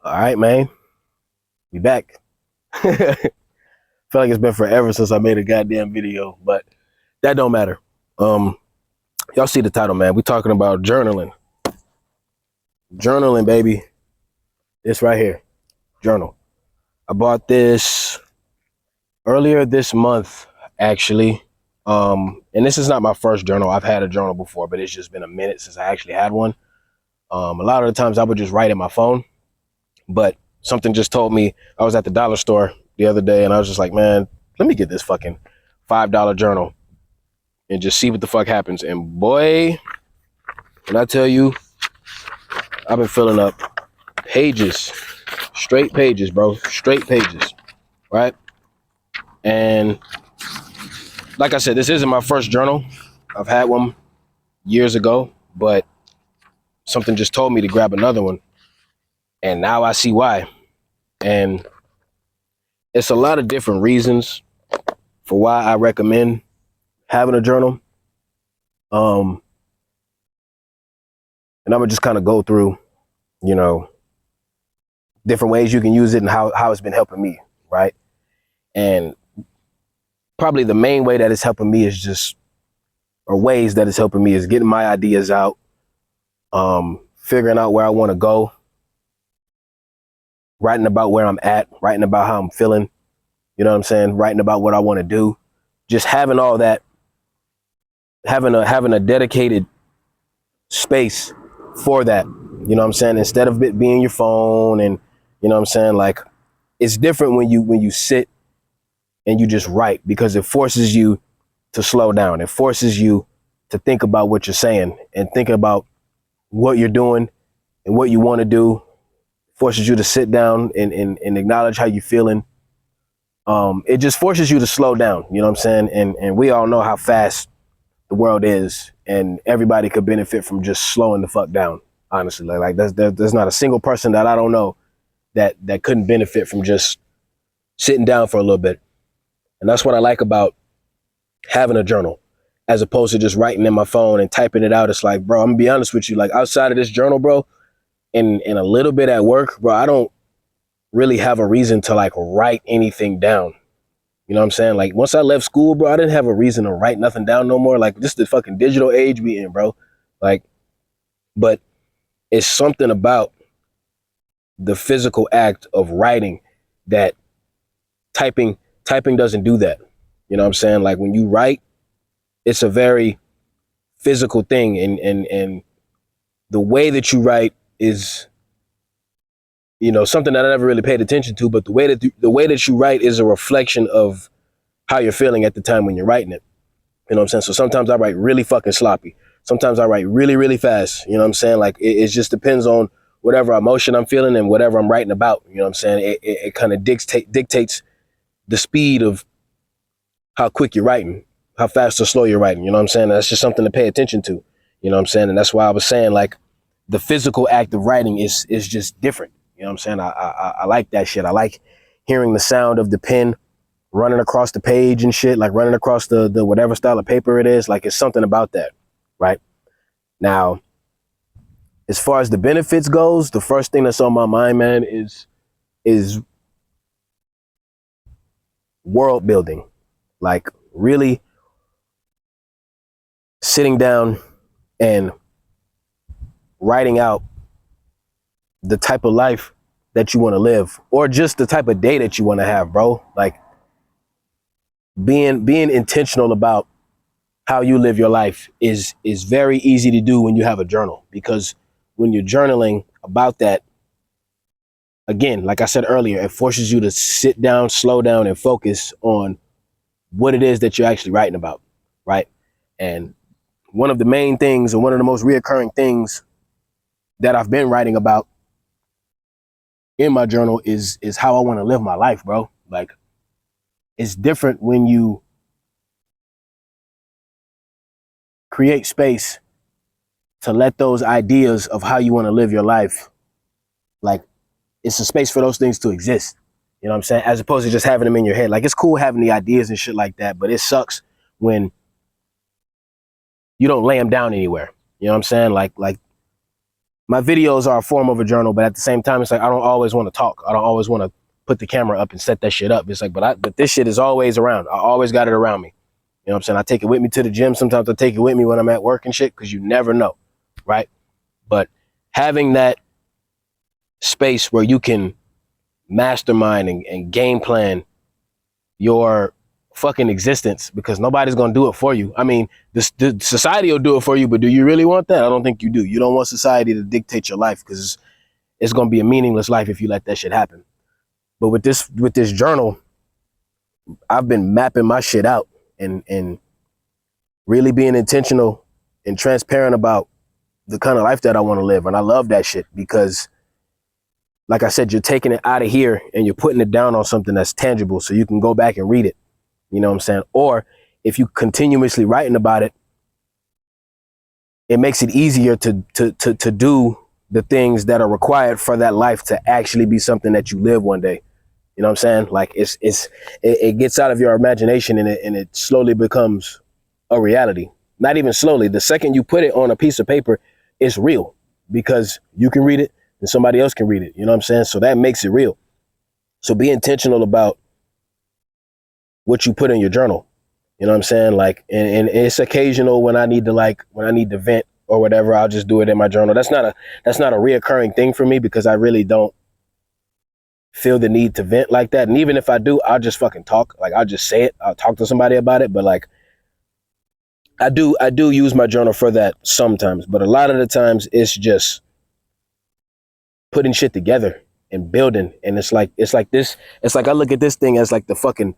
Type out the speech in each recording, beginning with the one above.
All right, man. We back. Feel like it's been forever since I made a goddamn video, but that don't matter. Um, y'all see the title, man. We talking about journaling. Journaling, baby. This right here. Journal. I bought this earlier this month, actually. And this is not my first journal. I've had a journal before, but it's just been a minute since I actually had one. A lot of the times I would just write in my phone, but something just told me. I was at the dollar store the other day and I was just like, man, let me get this fucking $5 journal and just see what the fuck happens. And boy, when I tell you, I've been filling up pages, straight pages, bro, straight pages, right? And like I said, this isn't my first journal. I've had one years ago, but something just told me to grab another one. And now I see why. And it's a lot of different reasons for why I recommend having a journal. And I'm gonna just kind of go through, you know, different ways you can use it and how it's been helping me, right? And probably the main way that it's helping me is just, or ways that it's helping me is getting my ideas out, figuring out where I want to go, writing about where I'm at, writing about how I'm feeling, you know what I'm saying? Writing about what I want to do, just having all that, having a dedicated space for that, you know what I'm saying? Instead of it being your phone and, you know what I'm saying? Like, it's different when you sit and you just write, because it forces you to slow down. It forces you to think about what you're saying and thinking about what you're doing and what you want to do. It forces you to sit down and acknowledge how you're feeling. It just forces you to slow down, you know what I'm saying? And we all know how fast the world is, and everybody could benefit from just slowing the fuck down, honestly. Like there's not a single person that I don't know that couldn't benefit from just sitting down for a little bit. And that's what I like about having a journal, as opposed to just writing in my phone and typing it out. It's like, bro, I'm gonna be honest with you, like outside of this journal, bro, and a little bit at work, bro, I don't really have a reason to like write anything down. You know what I'm saying? Like once I left school, bro, I didn't have a reason to write nothing down no more. Like this is the fucking digital age we in, bro. Like, but it's something about the physical act of writing that typing doesn't do that. You know what I'm saying? Like when you write, it's a very physical thing, and the way that you write is, you know, something that I never really paid attention to, but the way that you write is a reflection of how you're feeling at the time when you're writing it. You know what I'm saying? So sometimes I write really fucking sloppy. Sometimes I write really, really fast. You know what I'm saying? Like it just depends on whatever emotion I'm feeling and whatever I'm writing about. You know what I'm saying? It kind of dictates the speed of how quick you're writing, how fast or slow you're writing. You know what I'm saying? That's just something to pay attention to. You know what I'm saying? And that's why I was saying, like, the physical act of writing is just different. You know what I'm saying? I like that shit. I like hearing the sound of the pen running across the page and shit, like running across the whatever style of paper it is. Like, it's something about that, right? Now, as far as the benefits goes, the first thing that's on my mind, man, is world building. Like, really sitting down and writing out the type of life that you want to live, or just the type of day that you want to have, bro. Like being intentional about how you live your life is very easy to do when you have a journal, because when you're journaling about that, again, like I said earlier, it forces you to sit down, slow down, and focus on what it is that you're actually writing about, right? And one of the main things, or one of the most reoccurring things that I've been writing about in my journal is how I want to live my life, bro. Like, it's different when you create space to let those ideas of how you want to live your life, like, it's a space for those things to exist. You know what I'm saying? As opposed to just having them in your head. Like, it's cool having the ideas and shit like that, but it sucks when you don't lay them down anywhere. You know what I'm saying? Like my videos are a form of a journal, but at the same time, it's like I don't always want to talk. I don't always want to put the camera up and set that shit up. It's like, but this shit is always around. I always got it around me. You know what I'm saying? I take it with me to the gym. Sometimes I take it with me when I'm at work and shit, because you never know, right? But having that space where you can mastermind and game plan your fucking existence, because nobody's gonna do it for you. I mean, the society will do it for you, but do you really want that? I don't think you do. You don't want society to dictate your life, because it's gonna be a meaningless life if you let that shit happen. But with this journal, I've been mapping my shit out and really being intentional and transparent about the kind of life that I want to live. And I love that shit because, like I said, you're taking it out of here and you're putting it down on something that's tangible so you can go back and read it. You know what I'm saying? Or if you continuously writing about it, it makes it easier to do the things that are required for that life to actually be something that you live one day. You know what I'm saying? Like it gets out of your imagination and it slowly becomes a reality. Not even slowly. The second you put it on a piece of paper, it's real because you can read it and somebody else can read it. You know what I'm saying? So that makes it real. So be intentional about what you put in your journal. You know what I'm saying? Like, and it's occasional when I need to vent or whatever, I'll just do it in my journal. That's not a reoccurring thing for me because I really don't feel the need to vent like that. And even if I do, I'll just fucking talk. Like, I'll just say it. I'll talk to somebody about it. But like, I do use my journal for that sometimes, but a lot of the times it's just putting shit together and building. And it's like I look at this thing as like the fucking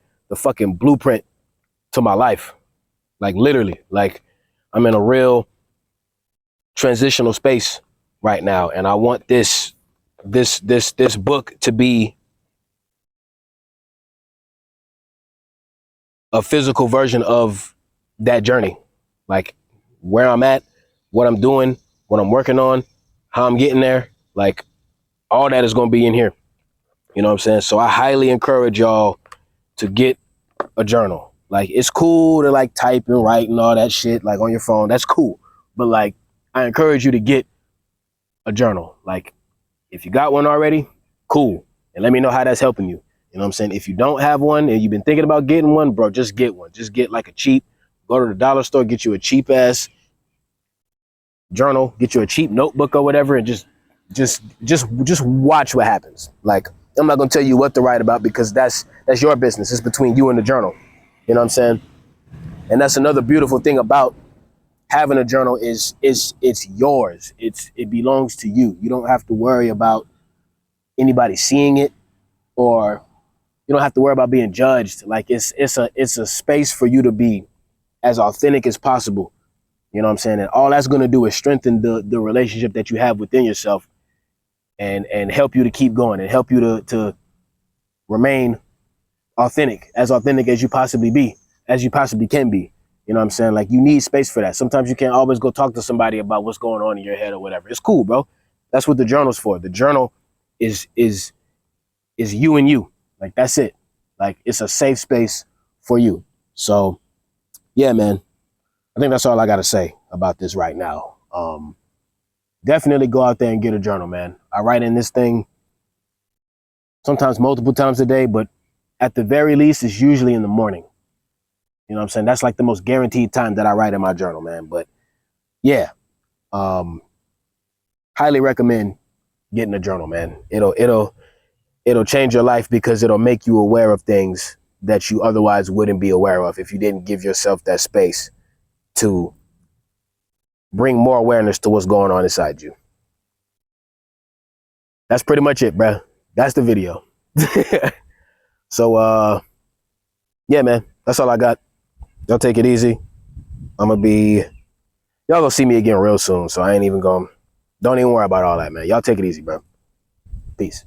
blueprint to my life. Like literally, like I'm in a real transitional space right now. And I want this book to be a physical version of that journey. Like where I'm at, what I'm doing, what I'm working on, how I'm getting there, like all that is going to be in here. You know what I'm saying? So I highly encourage y'all to get a journal. Like it's cool to like type and write and all that shit like on your phone. That's cool. But like I encourage you to get a journal. Like if you got one already, cool. And let me know how that's helping you. You know what I'm saying? If you don't have one and you've been thinking about getting one, bro, just get one. Just get like go to the dollar store, get you a cheap ass journal, get you a cheap notebook or whatever, and just watch what happens. Like I'm not gonna tell you what to write about because that's your business. It's between you and the journal. You know what I'm saying? And that's another beautiful thing about having a journal is it's yours. It belongs to you. You don't have to worry about anybody seeing it, or you don't have to worry about being judged. Like it's a space for you to be as authentic as possible. You know what I'm saying? And all that's going to do is strengthen the relationship that you have within yourself and help you to keep going and help you to remain authentic as you possibly can be. You know what I'm saying? Like you need space for that. Sometimes you can't always go talk to somebody about what's going on in your head or whatever. It's cool, bro. That's what the journal's for. The journal is you and you. Like that's it. Like it's a safe space for you. So yeah, man, I think that's all I got to say about this right now. Definitely go out there and get a journal, man. I write in this thing sometimes multiple times a day, but at the very least, it's usually in the morning. You know what I'm saying? That's like the most guaranteed time that I write in my journal, man. But yeah, highly recommend getting a journal, man. It'll change your life because it'll make you aware of things that you otherwise wouldn't be aware of if you didn't give yourself that space to bring more awareness to what's going on inside you. That's pretty much it, bro. That's the video. So, yeah, man, that's all I got. Y'all take it easy. Y'all gonna see me again real soon. So I ain't even don't even worry about all that, man. Y'all take it easy, bro. Peace.